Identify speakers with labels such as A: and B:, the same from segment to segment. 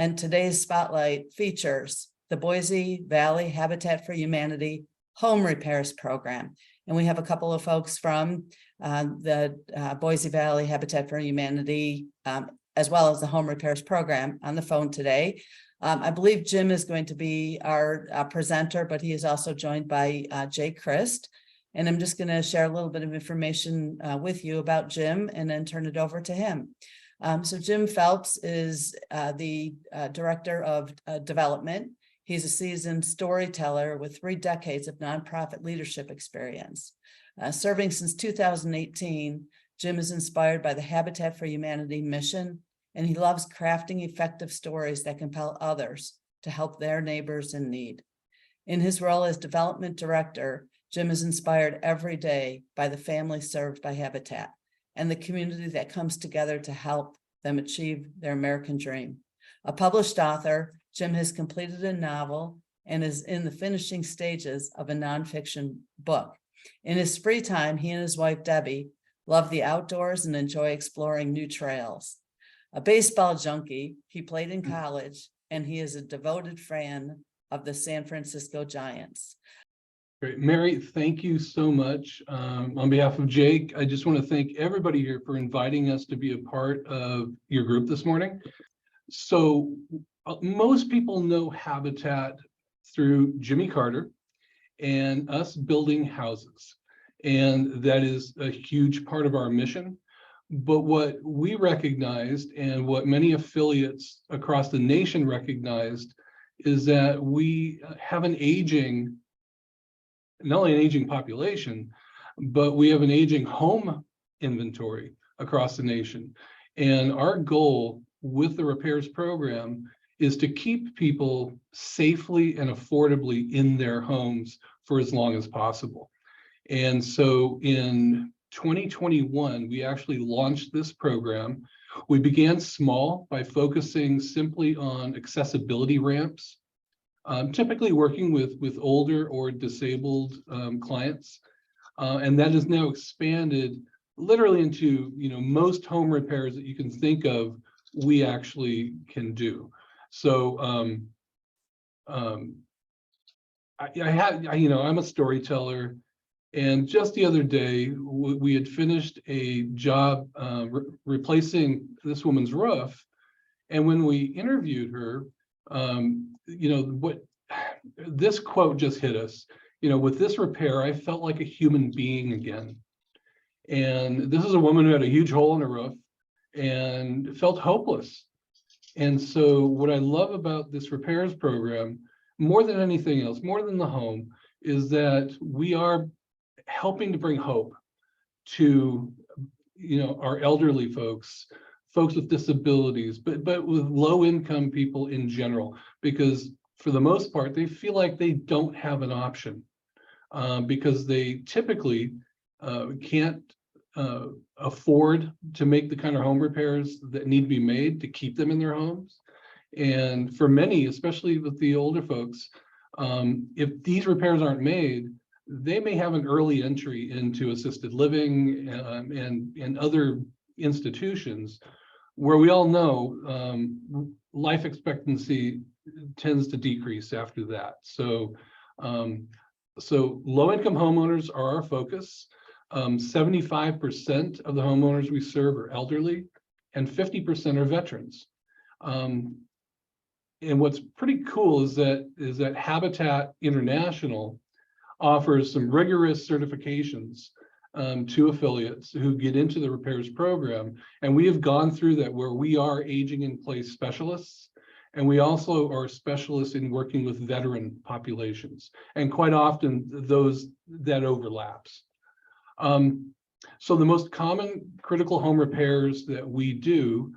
A: And today's spotlight features the Boise Valley Habitat for Humanity Home Repairs Program. And we have a couple of folks from the Boise Valley Habitat for Humanity, as well as the Home Repairs Program on the phone today. I believe Jim is going to be our presenter, but he is also joined by Jay Christ. And I'm just going to share a little bit of information with you about Jim and then turn it over to him. So Jim Phelps is the Director of Development. He's a seasoned storyteller with 3 decades of nonprofit leadership experience. Serving since 2018, Jim is inspired by the Habitat for Humanity mission, and he loves crafting effective stories that compel others to help their neighbors in need. In his role as development director, Jim is inspired every day by the families served by Habitat and the community that comes together to help them achieve their American dream. A published author, Jim has completed a novel and is in the finishing stages of a nonfiction book. In his free time, he and his wife, Debbie, love the outdoors and enjoy exploring new trails. A baseball junkie, he played in college, and he is a devoted fan of the San Francisco Giants.
B: Great. Mary, thank you so much. On behalf of Jake, I just want to thank everybody here for inviting us to be a part of your group this morning. So most people know Habitat through Jimmy Carter and us building houses. And that is a huge part of our mission. But what we recognized and what many affiliates across the nation recognized is that we have an aging, not only an aging population, but we have an aging home inventory across the nation. And our goal with the repairs program is to keep people safely and affordably in their homes for as long as possible. And so in 2021, we actually launched this program. We began small by focusing simply on accessibility ramps, typically working with older or disabled clients. And that is now expanded literally into, most home repairs that you can think of, we actually can do. So I'm a storyteller, and just the other day we had finished a job replacing this woman's roof, and when we interviewed her, what this quote just hit us. With this repair, I felt like a human being again. And this is a woman who had a huge hole in her roof and felt hopeless. And so what I love about this repairs program, more than anything else, more than the home, is that we are helping to bring hope to, our elderly folks with disabilities, but with low income people in general, because for the most part, they feel like they don't have an option because they typically can't afford to make the kind of home repairs that need to be made to keep them in their homes. And for many, especially with the older folks, if these repairs aren't made, they may have an early entry into assisted living and other institutions where we all know life expectancy tends to decrease after that. So low-income homeowners are our focus. 75% of the homeowners we serve are elderly, and 50% are veterans. And what's pretty cool is that Habitat International offers some rigorous certifications to affiliates who get into the repairs program, and we have gone through that, where we are aging in place specialists, and we also are specialists in working with veteran populations, and quite often that overlaps. So the most common critical home repairs that we do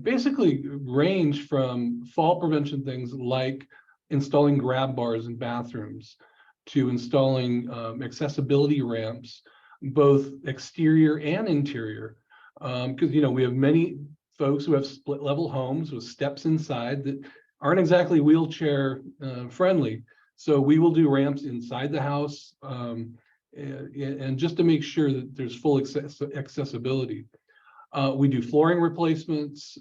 B: basically range from fall prevention things like installing grab bars in bathrooms, to installing accessibility ramps, both exterior and interior, because we have many folks who have split level homes with steps inside that aren't exactly wheelchair friendly. So we will do ramps inside the house, and just to make sure that there's full accessibility. We do flooring replacements,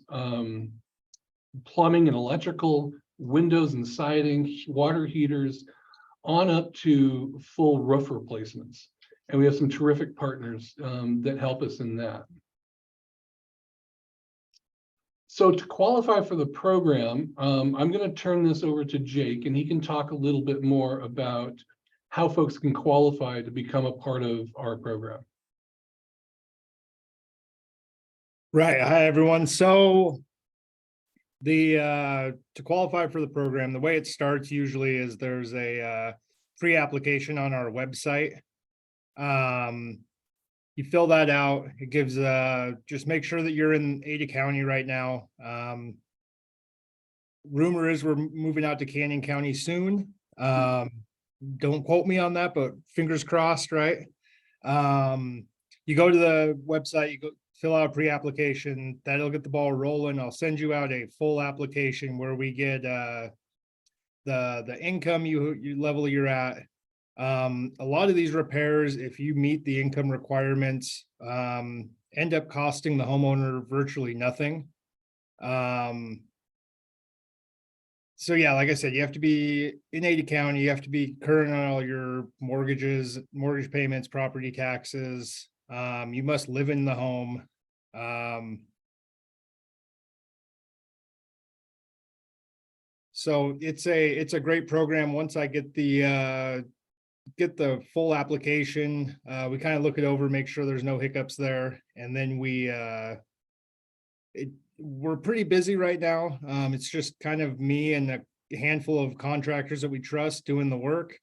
B: plumbing and electrical, windows and siding, water heaters, on up to full roof replacements. And we have some terrific partners that help us in that. So to qualify for the program, I'm going to turn this over to Jake, and he can talk a little bit more about how folks can qualify to become a part of our program.
C: Right. Hi, everyone. So the to qualify for the program, the way it starts usually is there's a pre-application on our website. You fill that out. It gives just make sure that you're in Ada County right now. Rumor is we're moving out to Canyon County soon. Don't quote me on that, but fingers crossed, right? You go to the website, you go fill out a pre-application, that'll get the ball rolling. I'll send you out a full application where we get the income you level you're at. A lot of these repairs, if you meet the income requirements, end up costing the homeowner virtually nothing. So yeah, like I said, you have to be in Ada County, you have to be current on all your mortgages, mortgage payments, property taxes. You must live in the home. So it's a great program. Once I get the full application, we kind of look it over, make sure there's no hiccups there, and then we're pretty busy right now. It's just kind of me and a handful of contractors that we trust doing the work.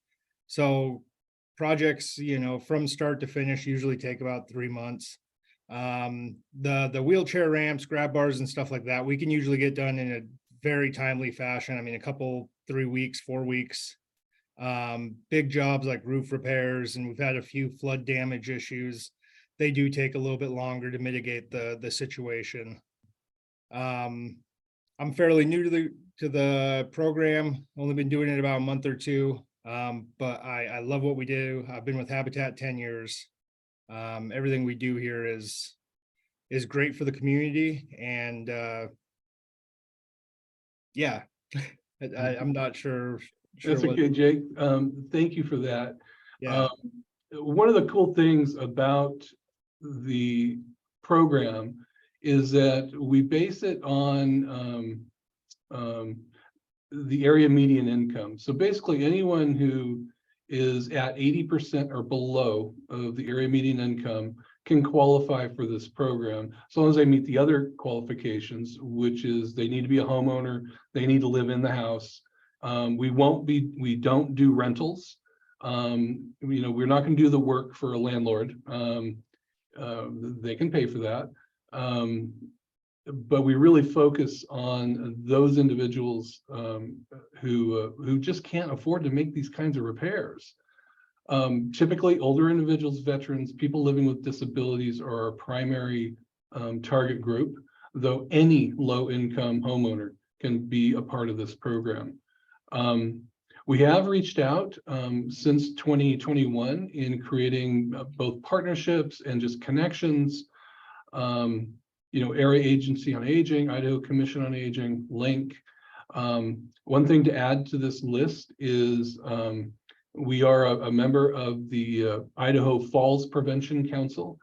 C: So projects, from start to finish usually take about 3 months. The wheelchair ramps, grab bars and stuff like that, we can usually get done in a very timely fashion. I mean, 3 weeks, 4 weeks. Big jobs like roof repairs, and we've had a few flood damage issues. They do take a little bit longer to mitigate the situation. I'm fairly new to the program, only been doing it about a month or two. But I love what we do. I've been with Habitat 10 years. Everything we do here is great for the community, and yeah, I'm not sure.
B: That's okay, Jake. Thank you for that.
C: Yeah.
B: One of the cool things about the program is that we base it on the area median income. So basically anyone who is at 80% or below of the area median income can qualify for this program, as long as they meet the other qualifications, which is they need to be a homeowner, they need to live in the house. We don't do rentals. We're not going to do the work for a landlord. They can pay for that. But we really focus on those individuals who just can't afford to make these kinds of repairs. Typically older individuals, veterans, people living with disabilities are our primary target group, though any low-income homeowner can be a part of this program. We have reached out since 2021 in creating both partnerships and just connections. Area Agency on Aging, Idaho Commission on Aging, LINC. One thing to add to this list is we are a member of the Idaho Falls Prevention Council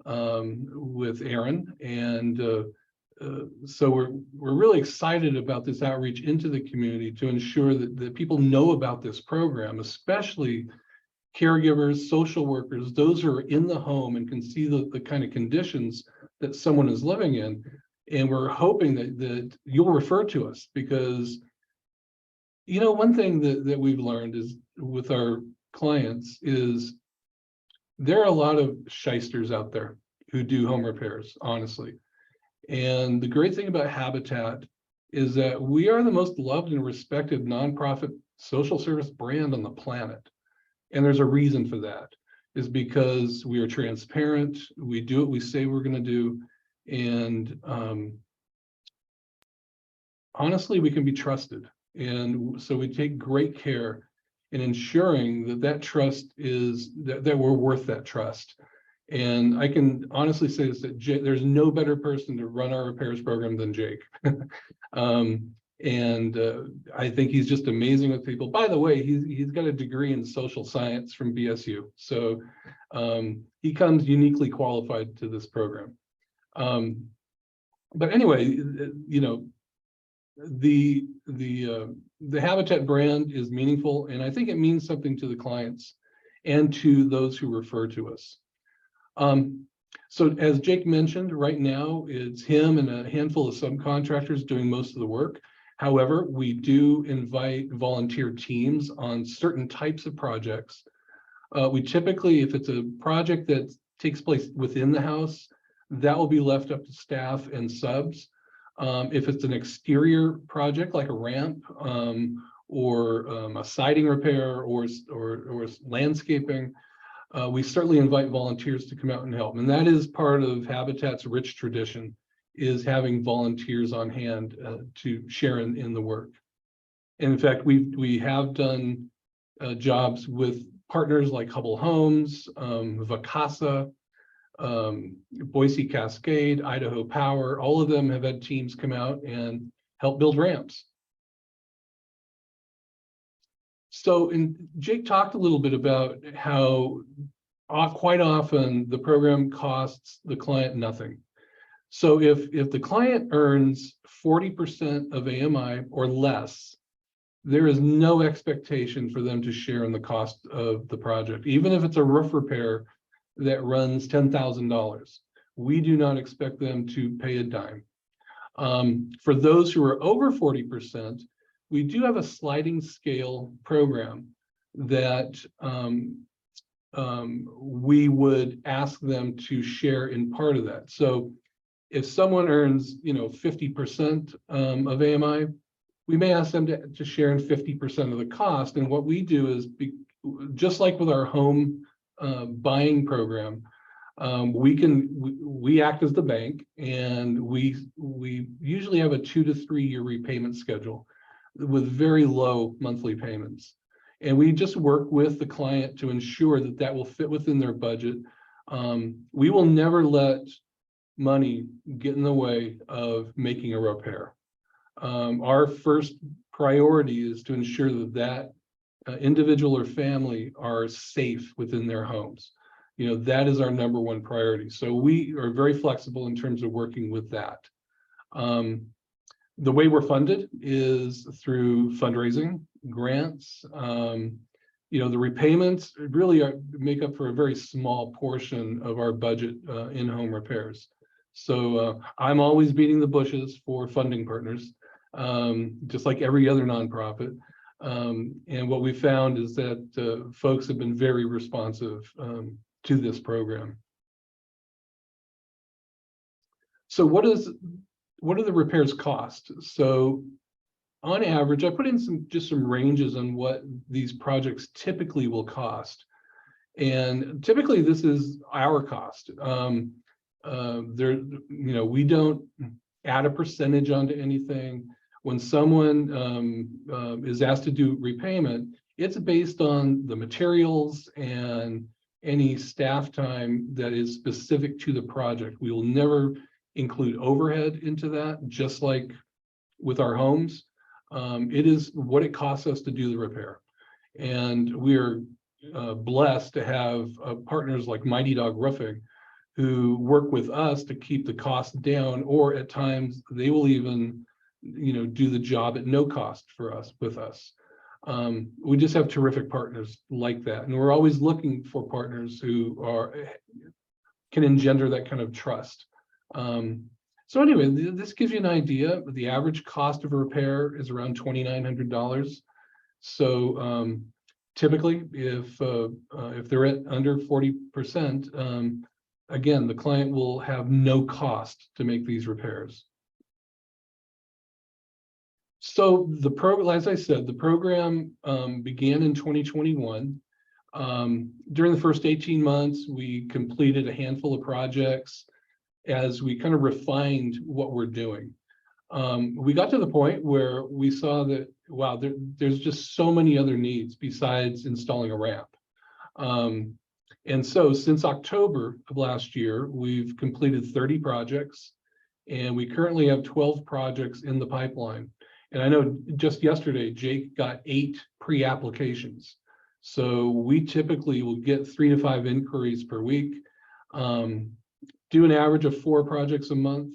B: with Aaron, and so we're really excited about this outreach into the community to ensure that people know about this program, especially caregivers, social workers, those who are in the home and can see the kind of conditions that someone is living in. And we're hoping that you'll refer to us, because one thing that we've learned is with our clients is there are a lot of shysters out there who do home repairs, honestly. And the great thing about Habitat is that we are the most loved and respected nonprofit social service brand on the planet. And there's a reason for that, is because we are transparent, we do what we say we're going to do, and honestly, we can be trusted. And so we take great care in ensuring that trust is, that we're worth that trust. And I can honestly say this, that there's no better person to run our repairs program than Jake. I think he's just amazing with people. By the way, he's got a degree in social science from BSU. So he comes uniquely qualified to this program. But anyway, you know, the Habitat brand is meaningful, and I think it means something to the clients and to those who refer to us. So as Jake mentioned, right now it's him and a handful of subcontractors doing most of the work. However, we do invite volunteer teams on certain types of projects. We typically, if it's a project that takes place within the house, that will be left up to staff and subs. If it's an exterior project like a ramp or a siding repair or landscaping, we certainly invite volunteers to come out and help. And that is part of Habitat's rich tradition, is having volunteers on hand to share in the work. And in fact, we have done jobs with partners like Hubble Homes, Vacasa, Boise Cascade, Idaho Power. All of them have had teams come out and help build ramps. So, Jake talked a little bit about how quite often the program costs the client nothing. So if the client earns 40% of AMI or less, there is no expectation for them to share in the cost of the project. Even if it's a roof repair that runs $10,000, we do not expect them to pay a dime. For those who are over 40%, we do have a sliding scale program that we would ask them to share in part of that. So if someone earns, 50% of AMI, we may ask them to share in 50% of the cost. And what we do is, just like with our home buying program, we act as the bank, and we usually have a 2 to 3 year repayment schedule with very low monthly payments. And we just work with the client to ensure that that will fit within their budget. We will never let money get in the way of making a repair. Our first priority is to ensure that individual or family are safe within their homes. That is our number one priority. So we are very flexible in terms of working with that. The way we're funded is through fundraising, grants. The repayments really make up for a very small portion of our budget in home repairs. So I'm always beating the bushes for funding partners, just like every other nonprofit. And what we found is that folks have been very responsive to this program. So what do the repairs cost? So on average, I put in some ranges on what these projects typically will cost. And typically this is our cost. We don't add a percentage onto anything. When someone is asked to do repayment, it's based on the materials and any staff time that is specific to the project. We will never include overhead into that, just like with our homes. It is what it costs us to do the repair. And we're blessed to have partners like Mighty Dog Roofing, who work with us to keep the cost down, or at times they will even do the job at no cost with us. We just have terrific partners like that, and we're always looking for partners who can engender that kind of trust. So anyway, this gives you an idea. The average cost of a repair is around $2,900. So typically, if they're at under 40%, again, the client will have no cost to make these repairs. So as I said, the program began in 2021. During the first 18 months, we completed a handful of projects as we kind of refined what we're doing. We got to the point where we saw that, wow, there's just so many other needs besides installing a ramp. And so since October of last year, we've completed 30 projects, and we currently have 12 projects in the pipeline. And I know just yesterday, Jake got 8 pre-applications. So we typically will get 3 to 5 inquiries per week, do an average of 4 projects a month.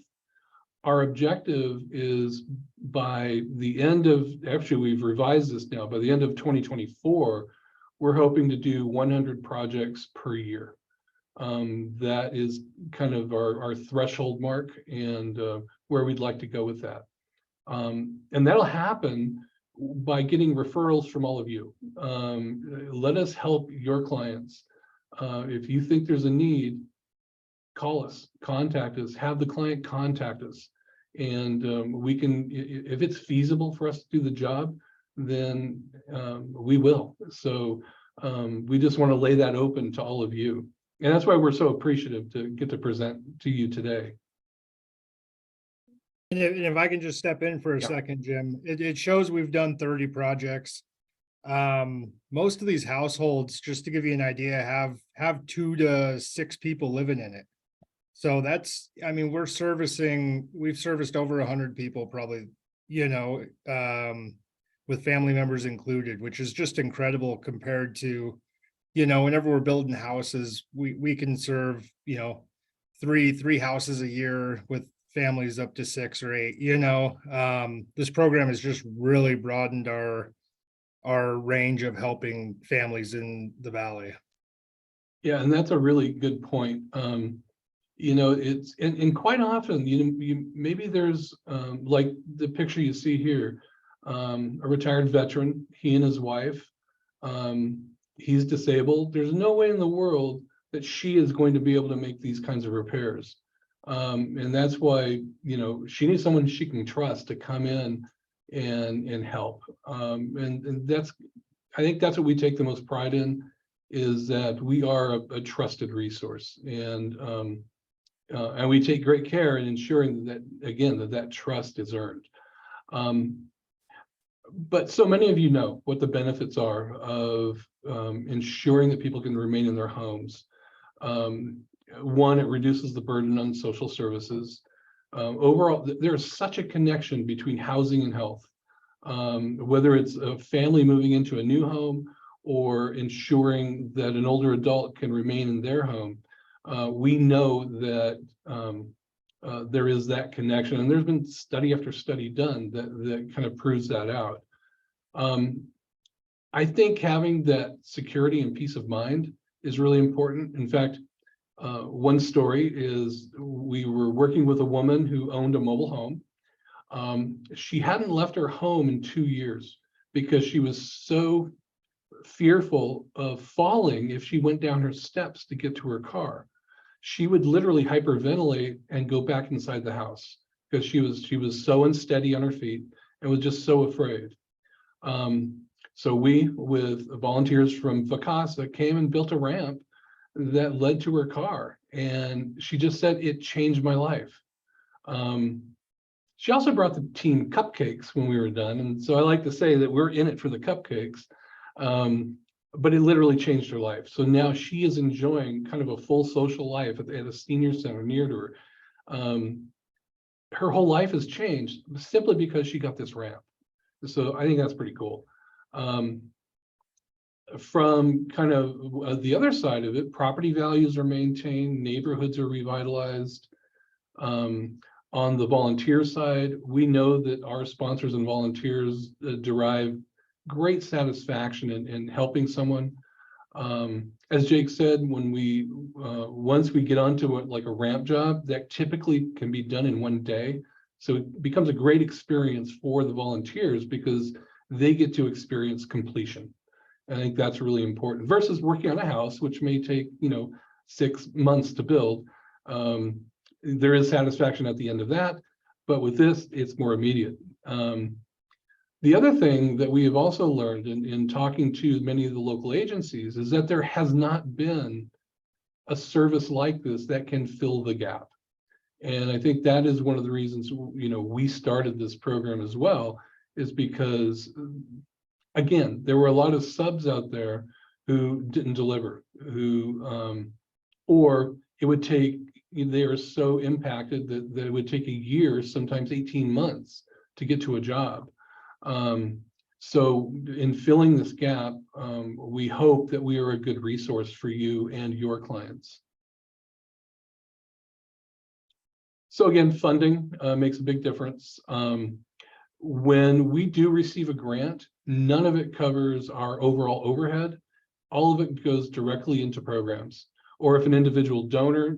B: Our objective is by the end of, actually we've revised this now, by the end of 2024, we're hoping to do 100 projects per year. That is kind of our threshold mark, and where we'd like to go with that. And that'll happen by getting referrals from all of you. Let us help your clients. If you think there's a need, call us, contact us, have the client contact us. And we can, if it's feasible for us to do the job, then we will. So we just want to lay that open to all of you. And that's why we're so appreciative to get to present to you today.
C: And if I can just step in for a second, Jim, it shows we've done 30 projects. Most of these households, just to give you an idea, have 2 to 6 people living in it. So that's, I mean, we've serviced over 100 people probably, with family members included, which is just incredible compared to, whenever we're building houses, we can serve, 3 houses a year with families up to 6 or 8. This program has just really broadened our range of helping families in the Valley.
B: Yeah, and that's a really good point. It's and quite often, maybe there's like the picture you see here, a retired veteran, he and his wife, he's disabled. There's no way in the world that she is going to be able to make these kinds of repairs. And that's why, she needs someone she can trust to come in and help. And that's, I think that's what we take the most pride in, is that we are a trusted resource. And we take great care in ensuring that, again, that trust is earned. But so many of you know what the benefits are of ensuring that people can remain in their homes. One, it reduces the burden on social services. Overall, there is such a connection between housing and health. Whether it's a family moving into a new home or ensuring that an older adult can remain in their home, we know that there is that connection, and there's been study after study done that kind of proves that out. I think having that security and peace of mind is really important. In fact, one story is we were working with a woman who owned a mobile home. She hadn't left her home in 2 years because she was so fearful of falling if she went down her steps to get to her car. She would literally hyperventilate and go back inside the house because she was so unsteady on her feet and was just so afraid. So we, with volunteers from Vacasa, came and built a ramp that led to her car, and she just said, it changed my life. She also brought the team cupcakes when we were done, and so I like to say that we're in it for the cupcakes. But it literally changed her life. So now she is enjoying kind of a full social life at a senior center near to her. Her whole life has changed simply because she got this ramp. So I think that's pretty cool. From kind of the other side of it, property values are maintained, neighborhoods are revitalized. On the volunteer side, we know that our sponsors and volunteers derive great satisfaction in helping someone. As Jake said, when once we get onto like a ramp job, that typically can be done in 1 day. So it becomes a great experience for the volunteers because they get to experience completion. I think that's really important versus working on a house, which may take 6 months to build. There is satisfaction at the end of that, but with this, it's more immediate. The other thing that we have also learned in talking to many of the local agencies is that there has not been a service like this that can fill the gap. And I think that is one of the reasons, we started this program as well, is because, again, there were a lot of subs out there who didn't deliver, or it would take, they are so impacted that it would take a year, sometimes 18 months to get to a job. So in filling this gap, we hope that we are a good resource for you and your clients. So again, funding makes a big difference. When we do receive a grant, none of it covers our overall overhead. All of it goes directly into programs. Or if an individual donor,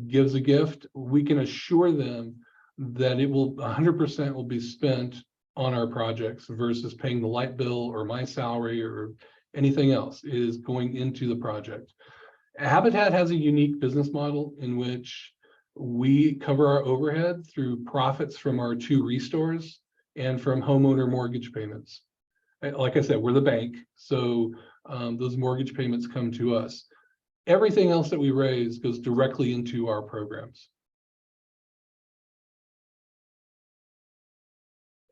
B: gives a gift, we can assure them that it will 100% will be spent on our projects versus paying the light bill or my salary or anything else is going into the project. Habitat has a unique business model in which we cover our overhead through profits from our 2 restores and from homeowner mortgage payments. Like I said, we're the bank, so those mortgage payments come to us. Everything else that we raise goes directly into our programs.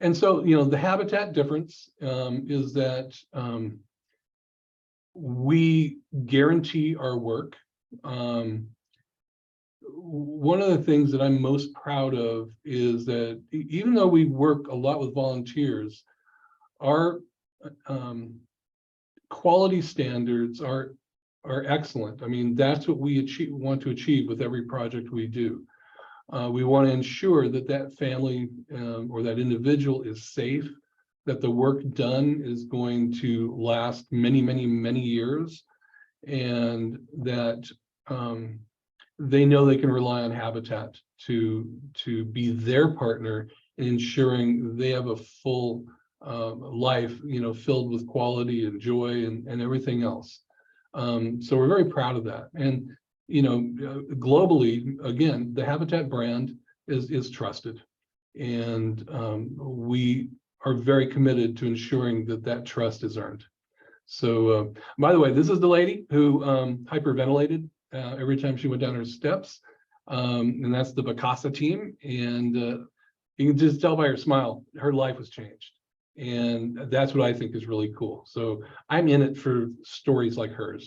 B: And so, the Habitat difference is that we guarantee our work. One of the things that I'm most proud of is that even though we work a lot with volunteers, our quality standards are excellent. I mean, that's what we want to achieve with every project we do. We want to ensure that that family or that individual is safe, that the work done is going to last many, many, many years, and that they know they can rely on Habitat to be their partner in ensuring they have a full life, filled with quality and joy and everything else. So we're very proud of that. And globally, again, the Habitat brand is trusted, and we are very committed to ensuring that trust is earned. So, by the way, this is the lady who hyperventilated every time she went down her steps, and that's the Bacasa team. And you can just tell by her smile, her life was changed, and that's what I think is really cool. So I'm in it for stories like hers.